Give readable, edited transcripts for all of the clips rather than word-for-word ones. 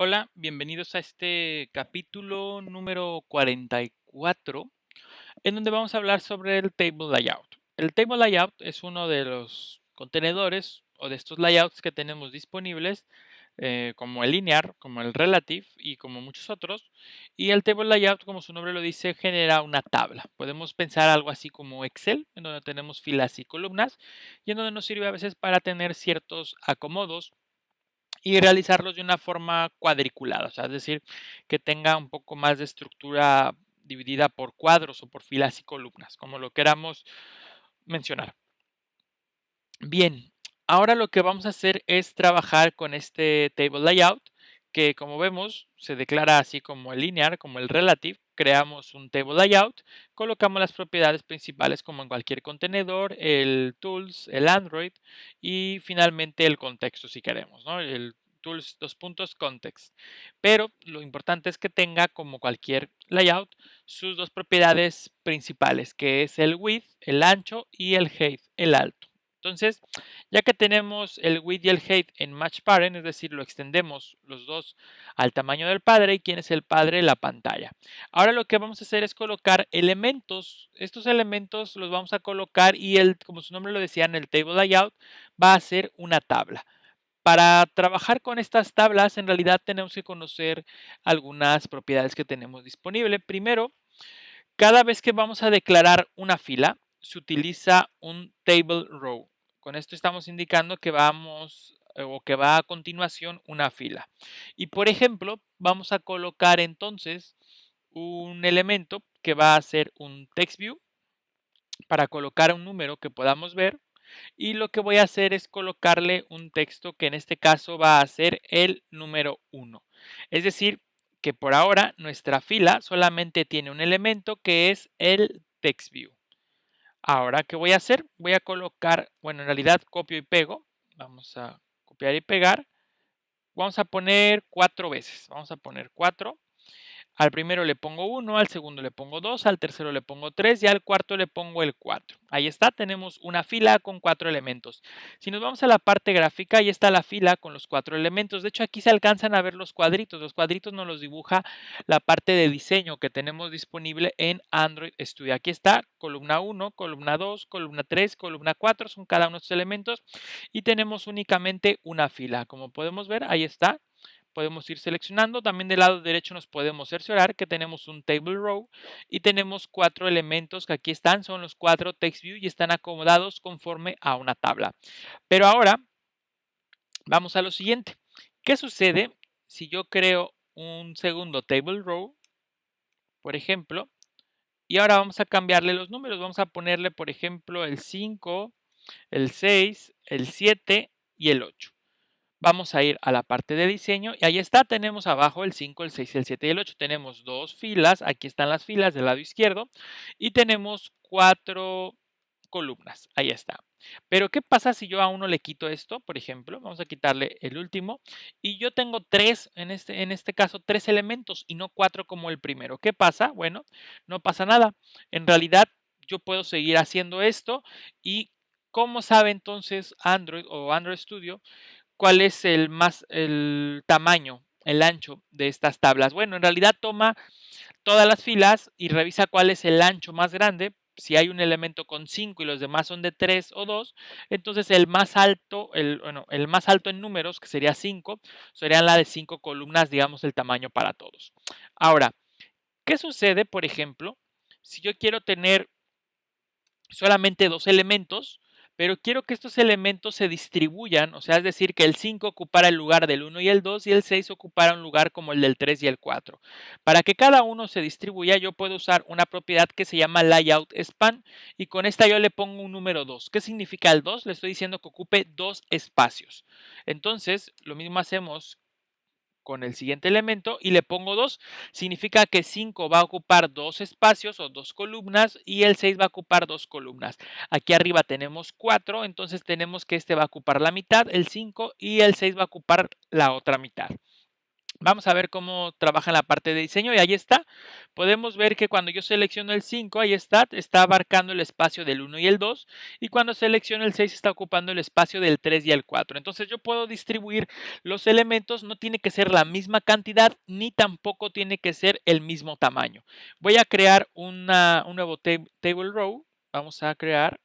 Hola, bienvenidos a este capítulo número 44, en donde vamos a hablar sobre el Table Layout. El Table Layout es uno de los contenedores o de estos layouts que tenemos disponibles, como el Linear, como el Relative y como muchos otros. Y el Table Layout, como su nombre lo dice, genera una tabla. Podemos pensar algo así como Excel, en donde tenemos filas y columnas, y en donde nos sirve a veces para tener ciertos acomodos y realizarlos de una forma cuadriculada, o sea, es decir, que tenga un poco más de estructura dividida por cuadros o por filas y columnas, como lo queramos mencionar. Bien, ahora lo que vamos a hacer es trabajar con este table layout, que como vemos se declara así como el linear, como el relative. Creamos un table layout, colocamos las propiedades principales como en cualquier contenedor, el tools, el Android y finalmente el contexto si queremos, ¿no? El tools, dos puntos, context. Pero lo importante es que tenga, como cualquier layout, sus dos propiedades principales, que es el width, el ancho, y el height, el alto. Entonces, ya que tenemos el width y el height en match parent, es decir, lo extendemos los dos al tamaño del padre, y quién es el padre, la pantalla. Ahora lo que vamos a hacer es colocar elementos. Estos elementos los vamos a colocar y como su nombre lo decía, en el table layout va a ser una tabla. Para trabajar con estas tablas, en realidad tenemos que conocer algunas propiedades que tenemos disponible. Primero, cada vez que vamos a declarar una fila, se utiliza un table row. Con esto estamos indicando que vamos o que va a continuación una fila. Y por ejemplo, vamos a colocar entonces un elemento que va a ser un text view para colocar un número que podamos ver. Y lo que voy a hacer es colocarle un texto que en este caso va a ser el número 1. Es decir, que por ahora nuestra fila solamente tiene un elemento que es el text view. Ahora, ¿qué voy a hacer? Voy a colocar, bueno, en realidad copio y pego. Vamos a copiar y pegar. Vamos a poner 4 veces. Vamos a poner 4. Al primero le pongo 1, al segundo le pongo 2, al tercero le pongo 3 y al cuarto le pongo el 4. Ahí está, tenemos una fila con 4 elementos. Si nos vamos a la parte gráfica, ahí está la fila con los 4 elementos. De hecho, aquí se alcanzan a ver los cuadritos. Los cuadritos nos los dibuja la parte de diseño que tenemos disponible en Android Studio. Aquí está columna 1, columna 2, columna 3, columna 4, son cada uno de estos elementos y tenemos únicamente una fila. Como podemos ver, ahí está. Podemos ir seleccionando. También del lado derecho nos podemos cerciorar que tenemos un table row y tenemos 4 elementos que aquí están, son los 4 text view y están acomodados conforme a una tabla. Pero ahora vamos a lo siguiente. ¿Qué sucede si yo creo un segundo table row, por ejemplo, y ahora vamos a cambiarle los números? Vamos a ponerle, por ejemplo, el 5, el 6, el 7 y el 8. Vamos a ir a la parte de diseño y ahí está, tenemos abajo el 5, el 6, el 7 y el 8. Tenemos dos filas, aquí están las filas del lado izquierdo y tenemos 4 columnas, ahí está. Pero ¿qué pasa si yo a uno le quito esto? Por ejemplo, vamos a quitarle el último y yo tengo 3, en este caso 3 elementos y no 4 como el primero. ¿Qué pasa? Bueno, no pasa nada. En realidad yo puedo seguir haciendo esto y ¿cómo sabe entonces Android o Android Studio cuál es el tamaño, el ancho de estas tablas? Bueno, en realidad toma todas las filas y revisa cuál es el ancho más grande. Si hay un elemento con 5 y los demás son de 3 o 2, entonces el más alto, el más alto en números, que sería 5, serían la de 5 columnas, digamos, el tamaño para todos. Ahora, ¿qué sucede, por ejemplo, si yo quiero tener solamente dos elementos, pero quiero que estos elementos se distribuyan, o sea, es decir, que el 5 ocupara el lugar del 1 y el 2 y el 6 ocupara un lugar como el del 3 y el 4. Para que cada uno se distribuya, yo puedo usar una propiedad que se llama layout span y con esta yo le pongo un número 2. ¿Qué significa el 2? Le estoy diciendo que ocupe dos espacios. Entonces, lo mismo hacemos con el siguiente elemento y le pongo 2, significa que 5 va a ocupar dos espacios o dos columnas y el 6 va a ocupar dos columnas. Aquí arriba tenemos 4, entonces tenemos que este va a ocupar la mitad, el 5, y el 6 va a ocupar la otra mitad. Vamos a ver cómo trabaja en la parte de diseño y ahí está. Podemos ver que cuando yo selecciono el 5, ahí está abarcando el espacio del 1 y el 2, y cuando selecciono el 6 está ocupando el espacio del 3 y el 4. Entonces yo puedo distribuir los elementos, no tiene que ser la misma cantidad ni tampoco tiene que ser el mismo tamaño. Voy a crear un nuevo table row. Vamos a crear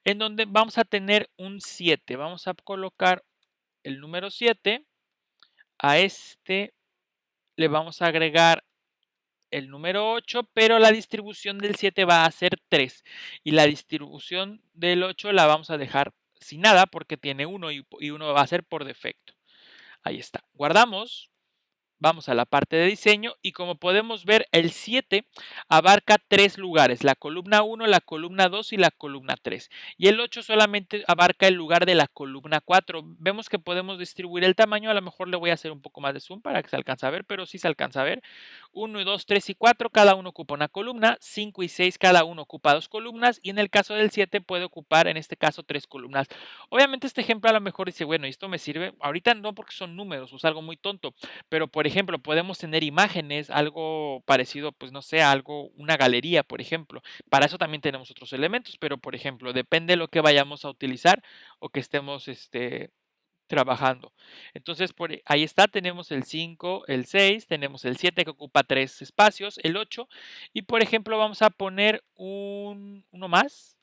en donde vamos a tener un 7. Vamos a colocar el número 7. A este le vamos a agregar el número 8, pero la distribución del 7 va a ser 3 y la distribución del 8 la vamos a dejar sin nada porque tiene 1 y 1 va a ser por defecto. Ahí está. Guardamos. Vamos a la parte de diseño y como podemos ver, el 7 abarca 3 lugares, la columna 1, la columna 2 y la columna 3. Y el 8 solamente abarca el lugar de la columna 4. Vemos que podemos distribuir el tamaño, a lo mejor le voy a hacer un poco más de zoom para que se alcance a ver, pero sí se alcanza a ver. 1, 2, 3 y 4, cada uno ocupa una columna. 5 y 6, cada uno ocupa 2 columnas. Y en el caso del 7 puede ocupar, en este caso, 3 columnas. Obviamente este ejemplo a lo mejor dice, bueno, esto me sirve. Ahorita no porque son números o es algo muy tonto, pero, por ejemplo, podemos tener imágenes, algo parecido, pues no sé, algo, una galería, por ejemplo. Para eso también tenemos otros elementos, pero, por ejemplo, depende de lo que vayamos a utilizar o que estemos trabajando. Entonces, ahí está, tenemos el 5, el 6, tenemos el 7 que ocupa 3 espacios, el 8, y por ejemplo, vamos a poner uno más.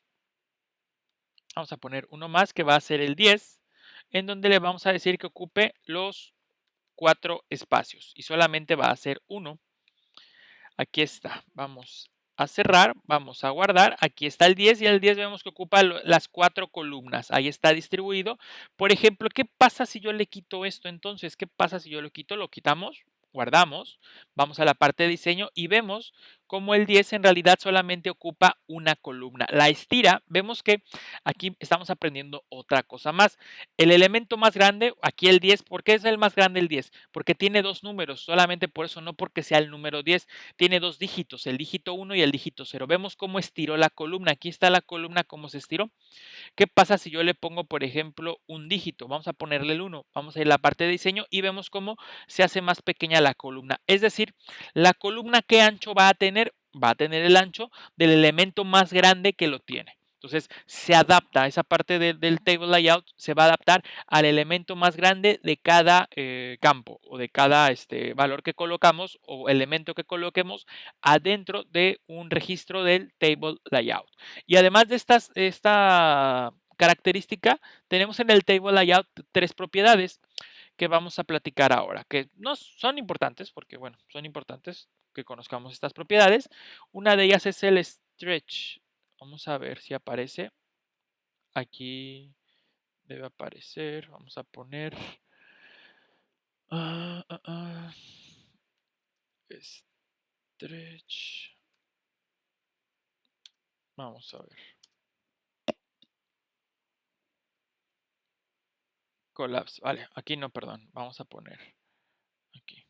Vamos a poner uno más que va a ser el 10, en donde le vamos a decir que ocupe los 4 espacios y solamente va a ser uno. Aquí está. Vamos a cerrar, vamos a guardar. Aquí está el 10 y el 10 vemos que ocupa las 4 columnas. Ahí está distribuido. Por ejemplo, ¿qué pasa si yo le quito esto entonces? ¿Qué pasa si yo lo quito? Lo quitamos, guardamos, vamos a la parte de diseño y vemos cómo el 10 en realidad solamente ocupa una columna. La estira, vemos que aquí estamos aprendiendo otra cosa más. El elemento más grande, aquí el 10, ¿por qué es el más grande el 10? Porque tiene dos números, solamente por eso, no porque sea el número 10. Tiene dos dígitos, el dígito 1 y el dígito 0. Vemos cómo estiró la columna. Aquí está la columna, cómo se estiró. ¿Qué pasa si yo le pongo, por ejemplo, un dígito? Vamos a ponerle el 1. Vamos a ir a la parte de diseño y vemos cómo se hace más pequeña la columna. Es decir, la columna, ¿qué ancho va a tener? Va a tener el ancho del elemento más grande que lo tiene. Entonces, se adapta, esa parte del table layout se va a adaptar al elemento más grande de cada campo o de cada valor que colocamos o elemento que coloquemos adentro de un registro del table layout. Y además de esta característica, tenemos en el table layout 3 propiedades que vamos a platicar ahora, que no son importantes, porque bueno, son importantes que conozcamos estas propiedades. Una de ellas es el stretch. Vamos a ver si aparece. Aquí debe aparecer. Vamos a poner ah, ah, ah, stretch. Vamos a ver. Collapse. Vale, aquí no, perdón. Vamos a poner aquí.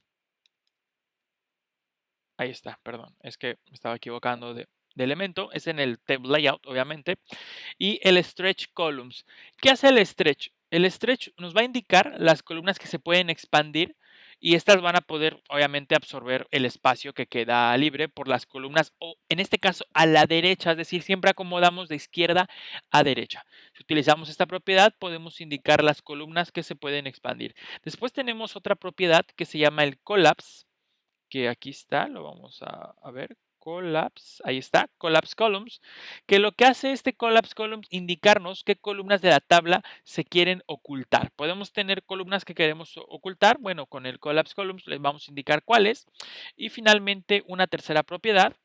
Ahí está, perdón. Es que me estaba equivocando de elemento. Es en el table layout, obviamente. Y el stretch columns. ¿Qué hace el stretch? El stretch nos va a indicar las columnas que se pueden expandir y estas van a poder, obviamente, absorber el espacio que queda libre por las columnas o, en este caso, a la derecha, es decir, siempre acomodamos de izquierda a derecha. Si utilizamos esta propiedad, podemos indicar las columnas que se pueden expandir. Después tenemos otra propiedad que se llama el collapse, que aquí está, lo vamos a ver, collapse, ahí está, collapse columns, que lo que hace este collapse columns indicarnos qué columnas de la tabla se quieren ocultar. Podemos tener columnas que queremos ocultar, bueno, con el collapse columns les vamos a indicar cuáles. Y finalmente una tercera propiedad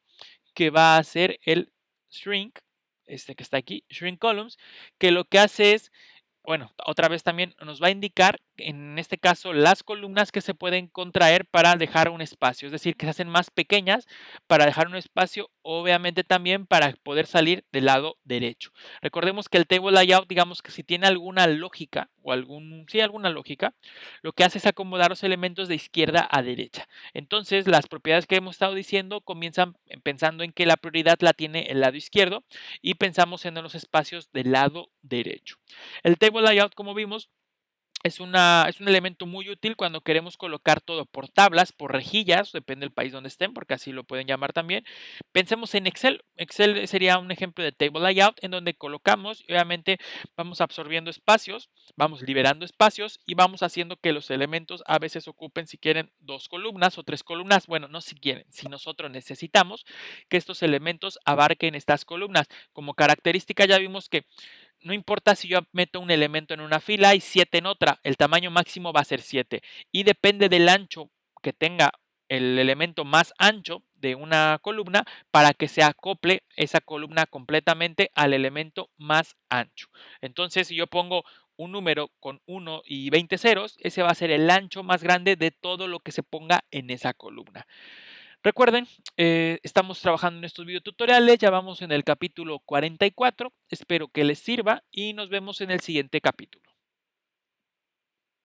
que va a ser el shrink, este que está aquí, shrink columns, que lo que hace es, bueno, otra vez también nos va a indicar, en este caso, las columnas que se pueden contraer para dejar un espacio, es decir, que se hacen más pequeñas para dejar un espacio, obviamente también para poder salir del lado derecho. Recordemos que el table layout, digamos que si tiene alguna lógica o alguna lógica, lo que hace es acomodar los elementos de izquierda a derecha. Entonces, las propiedades que hemos estado diciendo comienzan pensando en que la prioridad la tiene el lado izquierdo y pensamos en los espacios del lado derecho. El table layout, como vimos, es un elemento muy útil cuando queremos colocar todo por tablas, por rejillas, depende del país donde estén, porque así lo pueden llamar también. Pensemos en Excel. Excel sería un ejemplo de table layout en donde colocamos y obviamente vamos absorbiendo espacios, vamos liberando espacios y vamos haciendo que los elementos a veces ocupen, si quieren, 2 columnas o 3 columnas. Bueno, no si quieren, si nosotros necesitamos que estos elementos abarquen estas columnas. Como característica ya vimos que no importa si yo meto un elemento en una fila y 7 en otra, el tamaño máximo va a ser 7 y depende del ancho que tenga el elemento más ancho de una columna para que se acople esa columna completamente al elemento más ancho. Entonces, si yo pongo un número con 1 y 20 ceros, ese va a ser el ancho más grande de todo lo que se ponga en esa columna. Recuerden, estamos trabajando en estos videotutoriales, ya vamos en el capítulo 44, espero que les sirva y nos vemos en el siguiente capítulo.